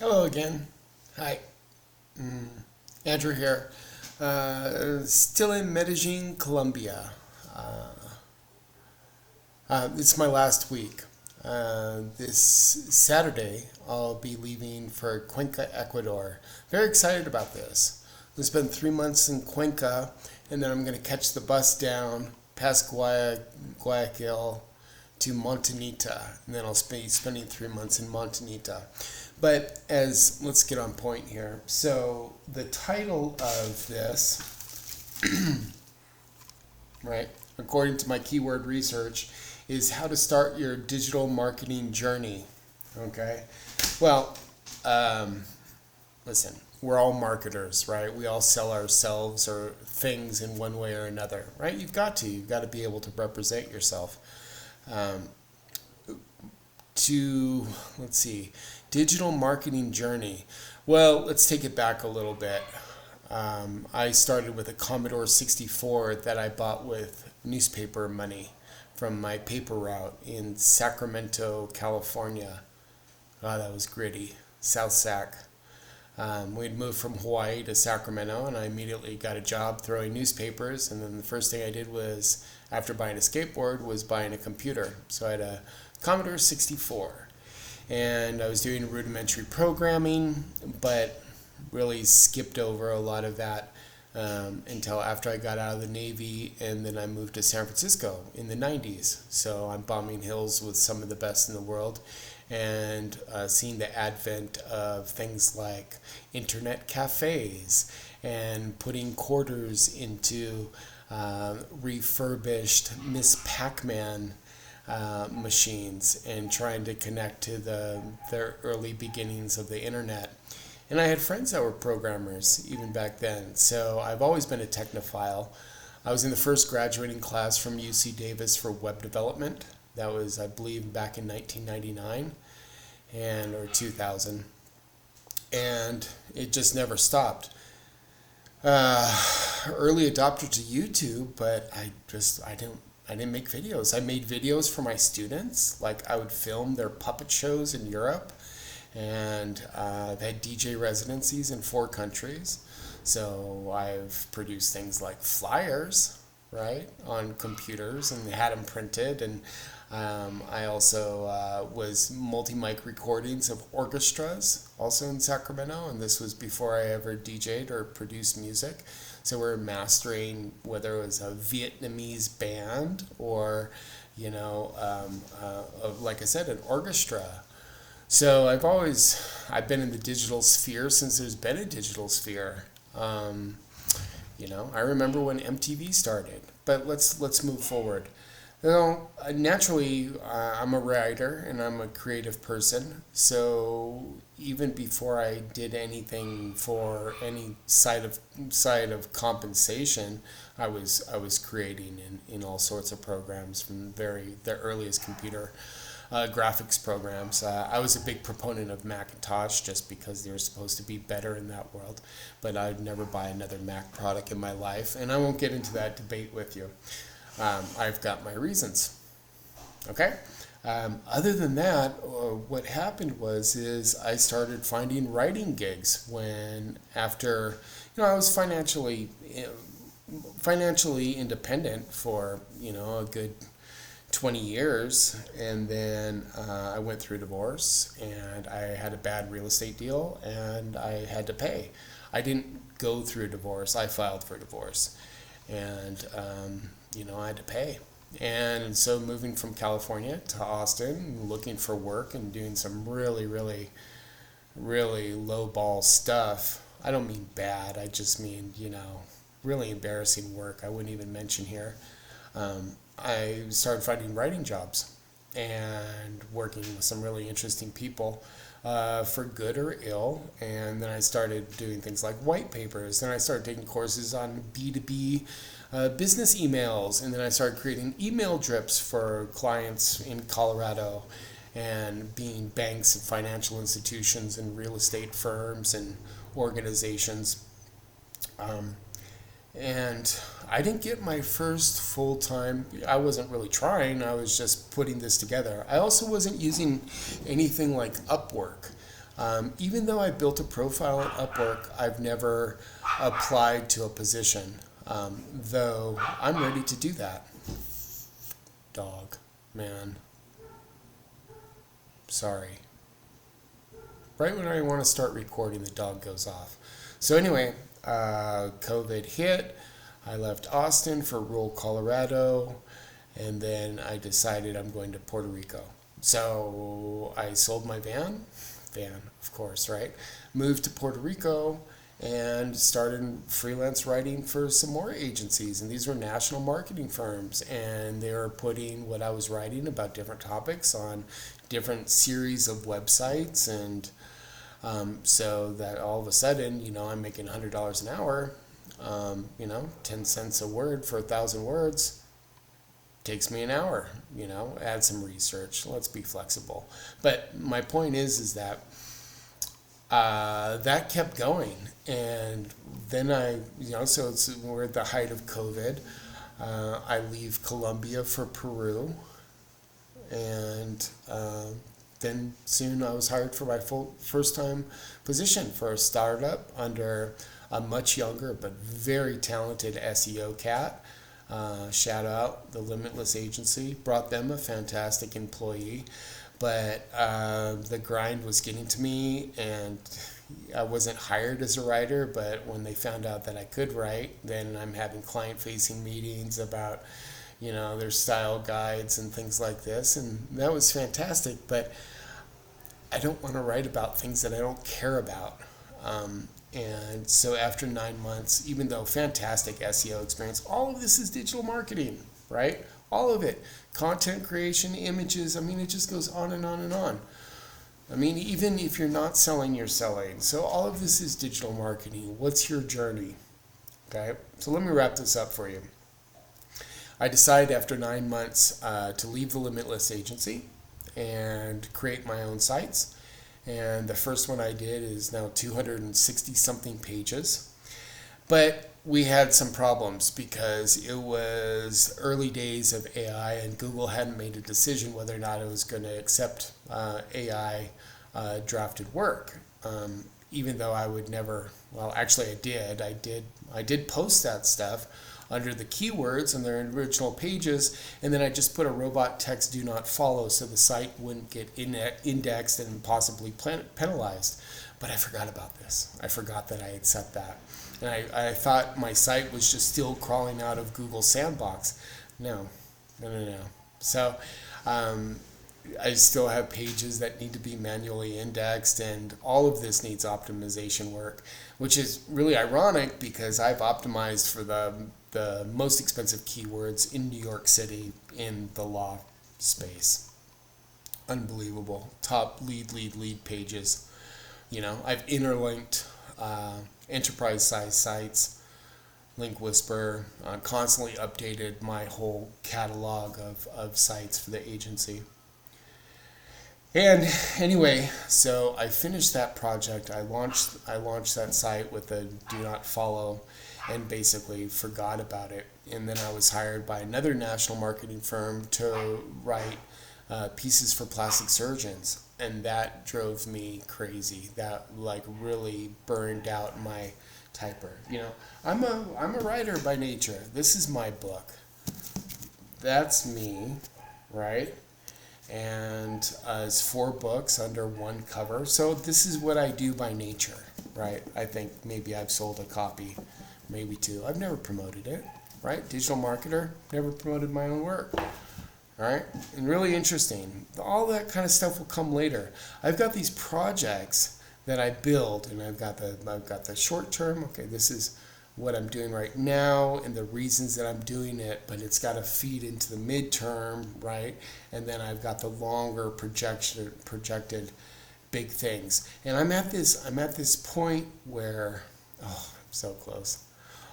Hello again. Hi. Andrew here. Still in Medellin, Colombia. It's my last week. This Saturday, I'll be leaving for Cuenca, Ecuador. Very excited about this. I'm going to spend 3 months in Cuenca, and then I'm going to catch the bus down past Guayaquil to Montanita, and then I'll be spending 3 months in Montanita. But let's get on point here. So the title of this, right, according to my keyword research, is how to start your digital marketing journey. Okay. Well, listen, we're all marketers, right? We all sell ourselves or things in one way or another, right? You've got to be able to represent yourself. Let's see, digital marketing journey. Well, let's take it back a little bit. I started with a Commodore 64 that I bought with newspaper money from my paper route in Sacramento, California. Oh, that was gritty. South Sac. We'd moved from Hawaii to Sacramento, and I immediately got a job throwing newspapers. And then the first thing I did was, after buying a skateboard, was buying a computer. So I had a Commodore 64, and I was doing rudimentary programming, but really skipped over a lot of that until after I got out of the Navy, and then I moved to San Francisco in the 90s. So I'm bombing hills with some of the best in the world, and seeing the advent of things like internet cafes and putting quarters into refurbished Miss Pac-Man machines and trying to connect to the early beginnings of the internet. And I had friends that were programmers even back then. So I've always been a technophile. I was in the first graduating class from UC Davis for web development. That was, I believe, back in 1999 or 2000. And it just never stopped. Early adopter to YouTube, but I didn't make videos. I made videos for my students. Like, I would film their puppet shows in Europe, and they had DJ residencies in 4 countries. So I've produced things like flyers, right, on computers, and they had them printed. And I also was multi-mic recordings of orchestras, also in Sacramento, and this was before I ever DJ'd or produced music. So we're mastering, whether it was a Vietnamese band or, like I said, an orchestra. So I've been in the digital sphere since there's been a digital sphere. I remember when MTV started, but let's move forward. Naturally, I'm a writer and I'm a creative person. So even before I did anything for any side of compensation, I was creating in all sorts of programs from the earliest computer graphics programs. I was a big proponent of Macintosh just because they were supposed to be better in that world, but I'd never buy another Mac product in my life, and I won't get into that debate with you. I've got my reasons. Okay? Other than that, what happened is I started finding writing gigs after I was financially independent for a good 20 years, and then I went through divorce, and I had a bad real estate deal, and I had to pay. I didn't go through a divorce. I filed for divorce, and I had to pay. And so moving from California to Austin, looking for work and doing some really, really, really low ball stuff. I don't mean bad. I just mean, really embarrassing work I wouldn't even mention here. I started finding writing jobs and working with some really interesting people, for good or ill. And then I started doing things like white papers. Then I started taking courses on B2B business emails. And then I started creating email drips for clients in Colorado and being banks and financial institutions and real estate firms and organizations. And I didn't get my first full-time, I wasn't really trying, I was just putting this together. I also wasn't using anything like Upwork. Even though I built a profile at Upwork, I've never applied to a position, though I'm ready to do that. Dog, man. Sorry. Right when I want to start recording, the dog goes off. So anyway, COVID hit. I left Austin for rural Colorado, and then I decided I'm going to Puerto Rico. So I sold my van, of course, right? Moved to Puerto Rico and started freelance writing for some more agencies. And these were national marketing firms, and they were putting what I was writing about different topics on different series of websites. And so that all of a sudden, I'm making $100 an hour, 10 cents a word for 1,000 words. Takes me an hour, add some research. Let's be flexible. But my point is that that kept going. And then so we're at the height of COVID. I leave Colombia for Peru. And then soon I was hired for my first time position for a startup under a much younger but very talented SEO cat. Shout out the Limitless Agency. Brought them a fantastic employee, but the grind was getting to me, and I wasn't hired as a writer, but when they found out that I could write, then I'm having client-facing meetings about their style guides and things like this, and that was fantastic. But I don't want to write about things that I don't care about. And so after 9 months, even though fantastic SEO experience, all of this is digital marketing, right? All of it. Content creation, images, it just goes on and on and on. Even if you're not selling, you're selling. So all of this is digital marketing. What's your journey? Okay, so let me wrap this up for you. I decided after 9 months to leave the Limitless Agency and create my own sites. And the first one I did is now 260 something pages. But we had some problems because it was early days of AI, and Google hadn't made a decision whether or not it was going to accept AI drafted work. Even though I would never, actually I did post that stuff under the keywords on their original pages, and then I just put a robot text do not follow so the site wouldn't get indexed and possibly penalized. But I forgot about this. I forgot that I had set that. And I thought my site was just still crawling out of Google's sandbox. No. So I still have pages that need to be manually indexed, and all of this needs optimization work, which is really ironic because I've optimized for the most expensive keywords in New York City in the law space. Unbelievable. Top lead pages. I've interlinked enterprise size sites, Link Whisper, constantly updated my whole catalog of sites for the agency. And anyway, so I finished that project. I launched that site with a do not follow, and basically forgot about it. And then I was hired by another national marketing firm to write pieces for plastic surgeons, and that drove me crazy. That really burned out my typer. I'm a writer by nature. This is my book. That's me, right? And it's 4 books under one cover. So this is what I do by nature, right? I think maybe I've sold a copy, maybe 2. I've never promoted it, right? Digital marketer, never promoted my own work, all right? And really interesting. All that kind of stuff will come later. I've got these projects that I build, and I've got the short term. Okay, this is what I'm doing right now and the reasons that I'm doing it, but it's got to feed into the midterm, right? And then I've got the longer projected big things. And I'm at this point where, I'm so close.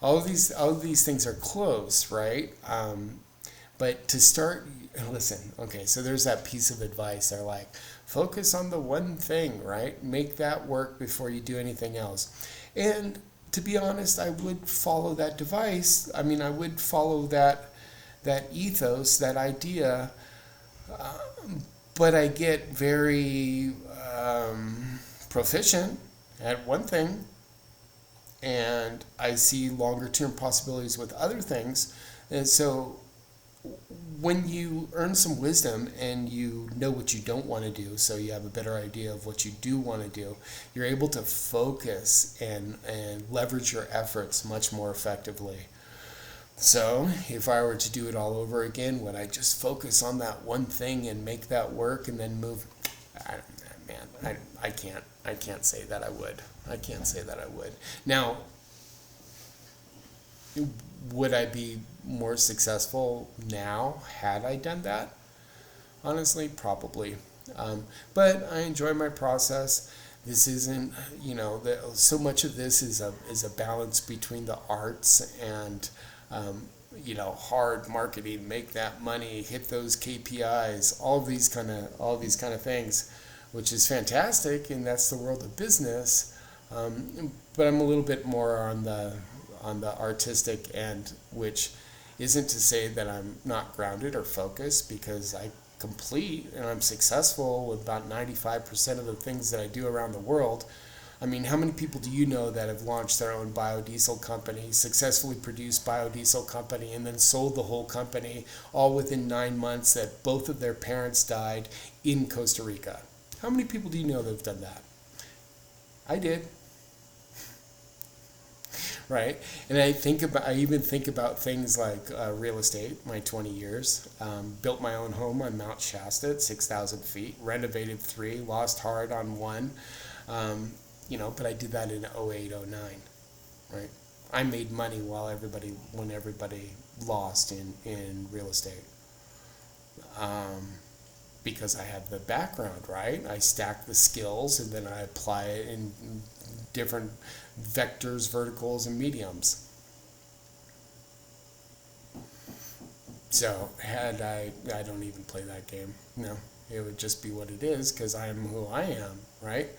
All of these things are close, right? But to start, listen, okay, so there's that piece of advice. They're like, focus on the one thing, right? Make that work before you do anything else. And to be honest, I would follow that device. I would follow that ethos, that idea, but I get very proficient at one thing, and I see longer term possibilities with other things. And so when you earn some wisdom and you know what you don't want to do, so you have a better idea of what you do want to do, you're able to focus and leverage your efforts much more effectively. So if I were to do it all over again, would I just focus on that one thing and make that work and then move? I can't say that I would. I can't say that I would. Now, would I be more successful now had I done that? Honestly, probably. But I enjoy my process. This isn't, so much of this is a balance between the arts and, hard marketing, make that money, hit those KPIs, all these kind of things, which is fantastic, and that's the world of business. But I'm a little bit more on the artistic end, which isn't to say that I'm not grounded or focused, because I complete and I'm successful with about 95% of the things that I do around the world. I mean, how many people do you know that have launched their own biodiesel company, successfully produced biodiesel company, and then sold the whole company all within 9 months that both of their parents died in Costa Rica? How many people do you know that have done that? I did. Right? And I even think about things like real estate, my 20 years, built my own home on Mount Shasta at 6,000 feet, renovated 3, lost hard on 1, but I did that in 08, 09, right? I made money when everybody lost in real estate. Because I have the background, right? I stack the skills and then I apply it in different vectors, verticals, and mediums. So I don't even play that game. No, it would just be what it is because I am who I am, right?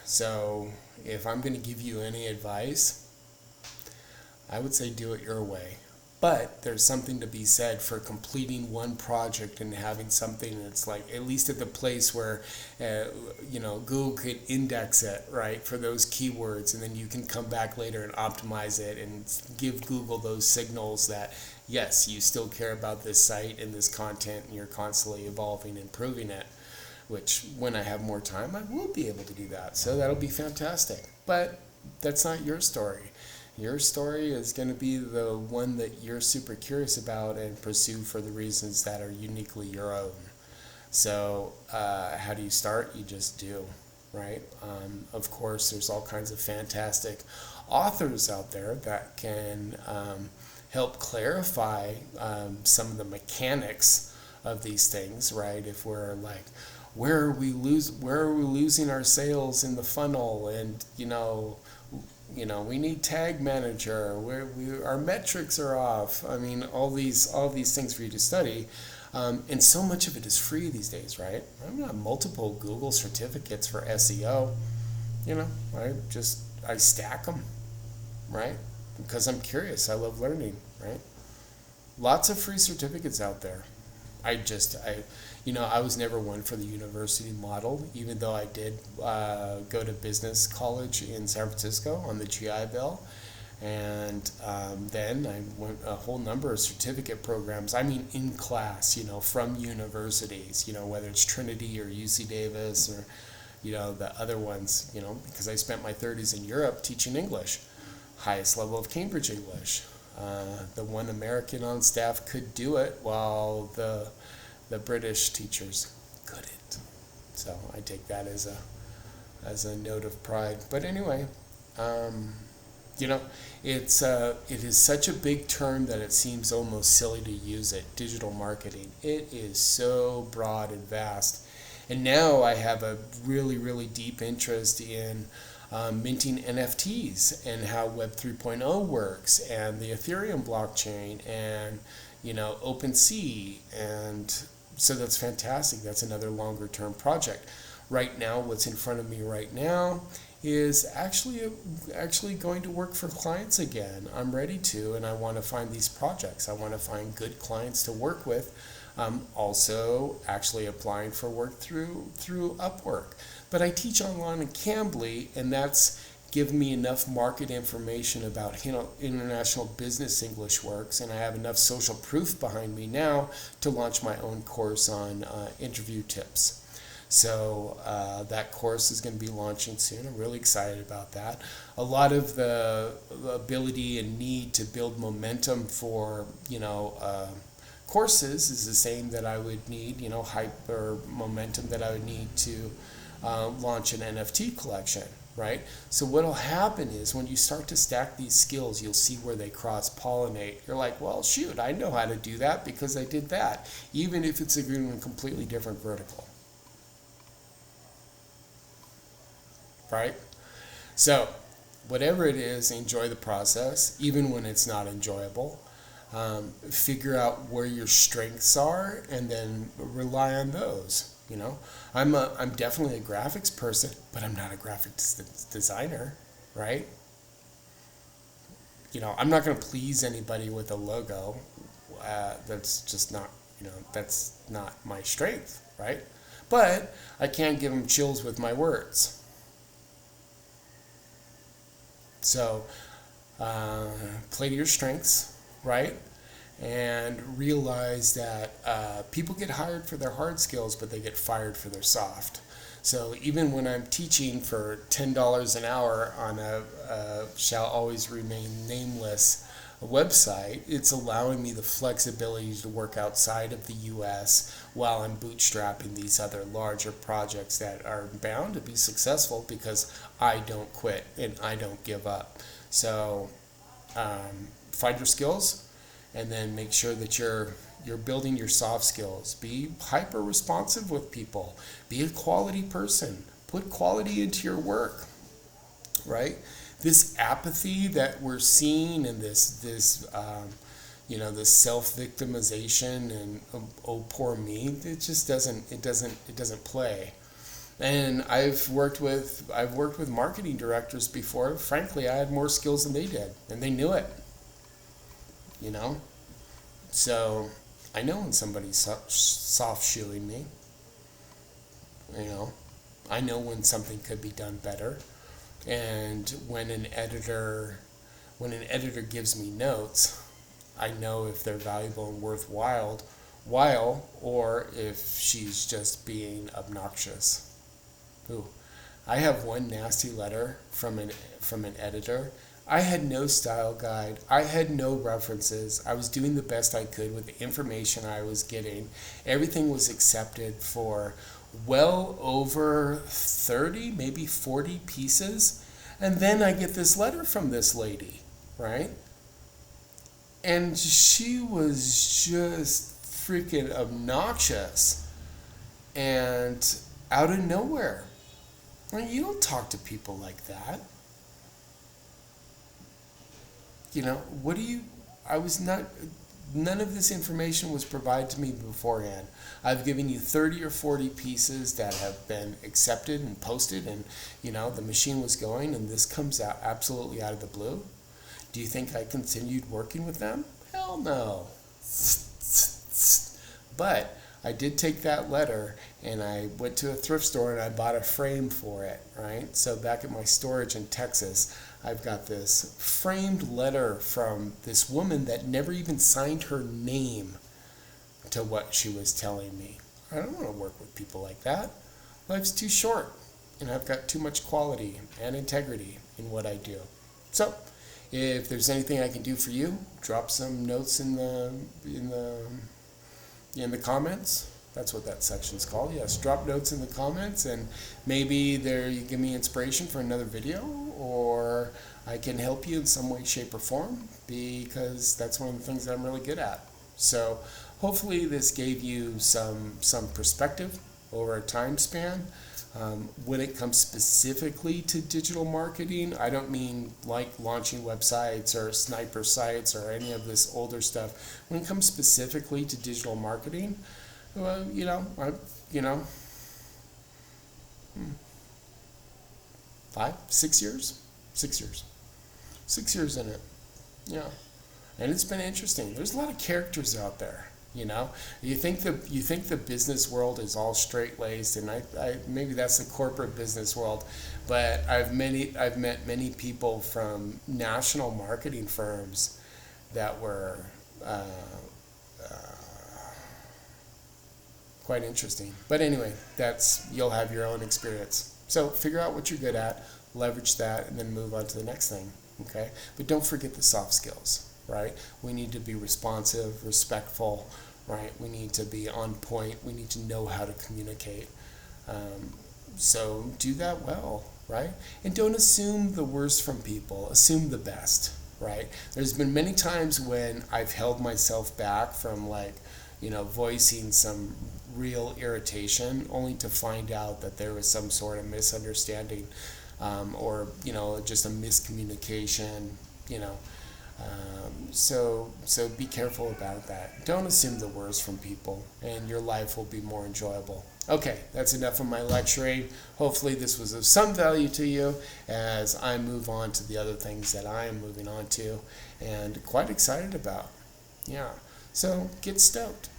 So if I'm going to give you any advice, I would say do it your way. But there's something to be said for completing one project and having something that's like, at least at the place where, Google could index it, right, for those keywords, and then you can come back later and optimize it and give Google those signals that, yes, you still care about this site and this content and you're constantly evolving and improving it, which when I have more time, I will be able to do that. So that'll be fantastic. But that's not your story. Your story is going to be the one that you're super curious about and pursue for the reasons that are uniquely your own. So how do you start? You just do, right? Of course, there's all kinds of fantastic authors out there that can help clarify some of the mechanics of these things, right? If we're like, where are we losing our sales in the funnel, and we need tag manager, our metrics are off. I mean, all these things for you to study. And so much of it is free these days, right? I've got multiple Google certificates for SEO. I stack them, right? Because I'm curious. I love learning, right? Lots of free certificates out there. I was never one for the university model, even though I did go to business college in San Francisco on the GI Bill. And then I went a whole number of certificate programs, in class, from universities, whether it's Trinity or UC Davis or, the other ones, because I spent my 30s in Europe teaching English, highest level of Cambridge English. The one American on staff could do it while the British teachers couldn't. So I take that as a note of pride. But anyway, it is such a big term that it seems almost silly to use it. Digital marketing. It is so broad and vast. And now I have a really, really deep interest in minting NFTs and how Web 3.0 works, and the Ethereum blockchain, and OpenSea, and so that's fantastic. That's another longer term project. Right now, what's in front of me right now is actually going to work for clients again. I'm ready to, and I want to find these projects. I want to find good clients to work with. I'm also actually applying for work through Upwork. But I teach online in Cambly, and that's given me enough market information about international business English works, and I have enough social proof behind me now to launch my own course on interview tips. So that course is going to be launching soon. I'm really excited about that. A lot of the ability and need to build momentum for, courses is the same that I would need, hype or momentum that I would need to launch an NFT collection, right? So what'll happen is when you start to stack these skills, you'll see where they cross-pollinate. You're like, well, shoot, I know how to do that because I did that, even if it's in a completely different vertical. Right? So, whatever it is, enjoy the process, even when it's not enjoyable. Figure out where your strengths are, and then rely on those. I'm definitely a graphics person, but I'm not a graphics designer, right? I'm not going to please anybody with a logo. That's just not, that's not my strength, right? But I can give them chills with my words. So, play to your strengths, right? And realize that people get hired for their hard skills, but they get fired for their soft. So even when I'm teaching for $10 an hour on a shall always remain nameless website, it's allowing me the flexibility to work outside of the U.S. while I'm bootstrapping these other larger projects that are bound to be successful because I don't quit and I don't give up. So find your skills, and then make sure that you're building your soft skills. Be hyper responsive with people. Be a quality person. Put quality into your work, right? This apathy that we're seeing, and this self-victimization and oh poor me, it just doesn't play. And I've worked with marketing directors before. Frankly, I had more skills than they did, and they knew it. So I know when somebody's soft shoeing me. I know when something could be done better. And when an editor gives me notes, I know if they're valuable and worthwhile, or if she's just being obnoxious. Ooh, I have one nasty letter from an editor. I had no style guide. I had no references. I was doing the best I could with the information I was getting. Everything was accepted for well over 30, maybe 40 pieces. And then I get this letter from this lady, right? And she was just freaking obnoxious and out of nowhere. You don't talk to people like that. None of this information was provided to me beforehand. I've given you 30 or 40 pieces that have been accepted and posted, and the machine was going, and this comes out absolutely out of the blue. Do you think I continued working with them? Hell no. But I did take that letter and I went to a thrift store and I bought a frame for it, right? So back at my storage in Texas, I've got this framed letter from this woman that never even signed her name to what she was telling me. I don't want to work with people like that. Life's too short, and I've got too much quality and integrity in what I do. So, if there's anything I can do for you, drop some notes in the comments. That's what that section's called. Yes, drop notes in the comments, and maybe there you give me inspiration for another video, or I can help you in some way, shape, or form, because that's one of the things that I'm really good at. So hopefully this gave you some perspective over a time span. When it comes specifically to digital marketing, I don't mean like launching websites or sniper sites or any of this older stuff. When it comes specifically to digital marketing, well, 6 years? 6 years. 6 years in it. Yeah. And it's been interesting. There's a lot of characters out there. You know, you think the business world is all straight laced, and I maybe that's the corporate business world, but I've met many people from national marketing firms that were uh, quite interesting. But anyway, that's you'll have your own experience. So figure out what you're good at, leverage that, and then move on to the next thing. Okay, but don't forget the soft skills. Right? We need to be responsive, respectful. Right? We need to be on point. We need to know how to communicate. Um, so do that well. Right? And don't assume the worst from people. Assume the best. Right? There's been many times when I've held myself back from voicing some real irritation, only to find out that there was some sort of misunderstanding, or just a miscommunication. You know, so be careful about that. Don't assume the worst from people, and your life will be more enjoyable. Okay, that's enough of my lecturing. Hopefully this was of some value to you as I move on to the other things that I am moving on to and quite excited about. Yeah, so get stoked.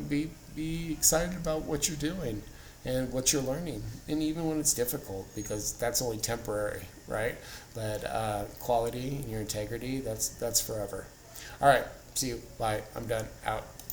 Be excited about what you're doing and what you're learning, and even when it's difficult, because that's only temporary, right? But quality and your integrity, that's forever. All right, see you. Bye. I'm done. Out.